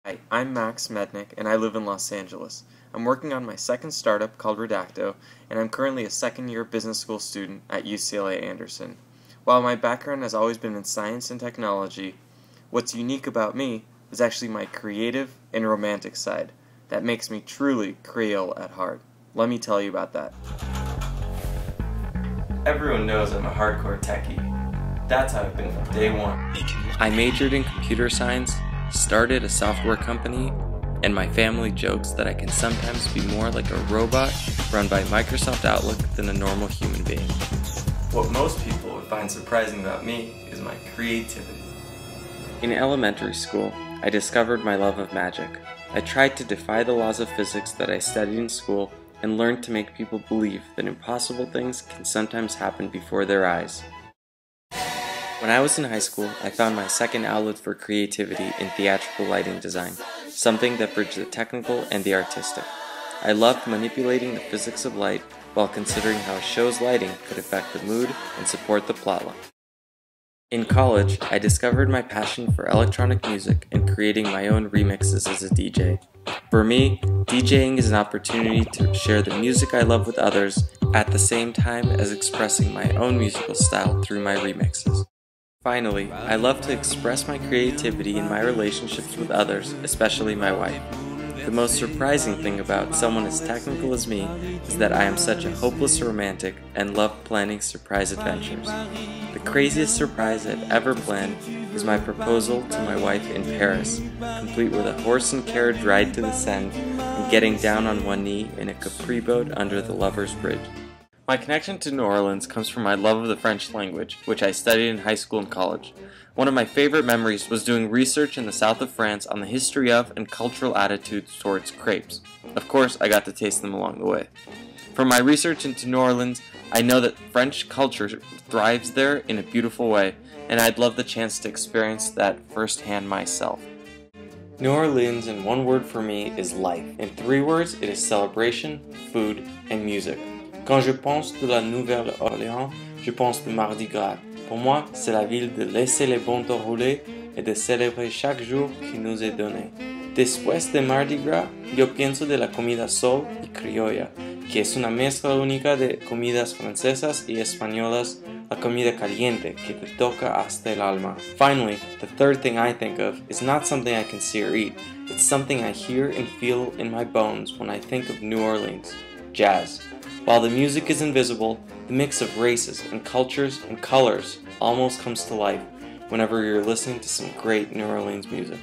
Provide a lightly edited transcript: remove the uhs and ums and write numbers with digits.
Hi, I'm Max Mednic, and I live in Los Angeles. I'm working on my second startup called Redacto, and I'm currently a second-year business school student at UCLA Anderson. While my background has always been in science and technology, what's unique about me is actually my creative and romantic side that makes me truly Creole at heart. Let me tell you about that. Everyone knows I'm a hardcore techie. That's how I've been from day one. I majored in computer science, started a software company, and my family jokes that I can sometimes be more like a robot run by Microsoft Outlook than a normal human being. What most people would find surprising about me is my creativity. In elementary school, I discovered my love of magic. I tried to defy the laws of physics that I studied in school and learned to make people believe that impossible things can sometimes happen before their eyes. When I was in high school, I found my second outlet for creativity in theatrical lighting design, something that bridged the technical and the artistic. I loved manipulating the physics of light while considering how a show's lighting could affect the mood and support the plotline. In college, I discovered my passion for electronic music and creating my own remixes as a DJ. For me, DJing is an opportunity to share the music I love with others at the same time as expressing my own musical style through my remixes. Finally, I love to express my creativity in my relationships with others, especially my wife. The most surprising thing about someone as technical as me is that I am such a hopeless romantic and love planning surprise adventures. The craziest surprise I've ever planned was my proposal to my wife in Paris, complete with a horse and carriage ride to the Seine and getting down on one knee in a Capri boat under the Lover's Bridge. My connection to New Orleans comes from my love of the French language, which I studied in high school and college. One of my favorite memories was doing research in the south of France on the history of and cultural attitudes towards crepes. Of course, I got to taste them along the way. From my research into New Orleans, I know that French culture thrives there in a beautiful way, and I'd love the chance to experience that firsthand myself. New Orleans, in one word for me, is life. In 3 words, it is celebration, food, and music. Quand je pense de la Nouvelle-Orléans, je pense de Mardi Gras. Pour moi, c'est la ville de laisser les bons temps rouler et de célébrer chaque jour qui nous est donné. Después de Mardi Gras, yo pienso de la comida sol y criolla, que es una mezcla única de comidas francesas y españolas, la comida caliente que te toca hasta el alma. Finally, the third thing I think of is not something I can see or eat. It's something I hear and feel in my bones when I think of New Orleans: jazz. While the music is invisible, the mix of races and cultures and colors almost comes to life whenever you're listening to some great New Orleans music.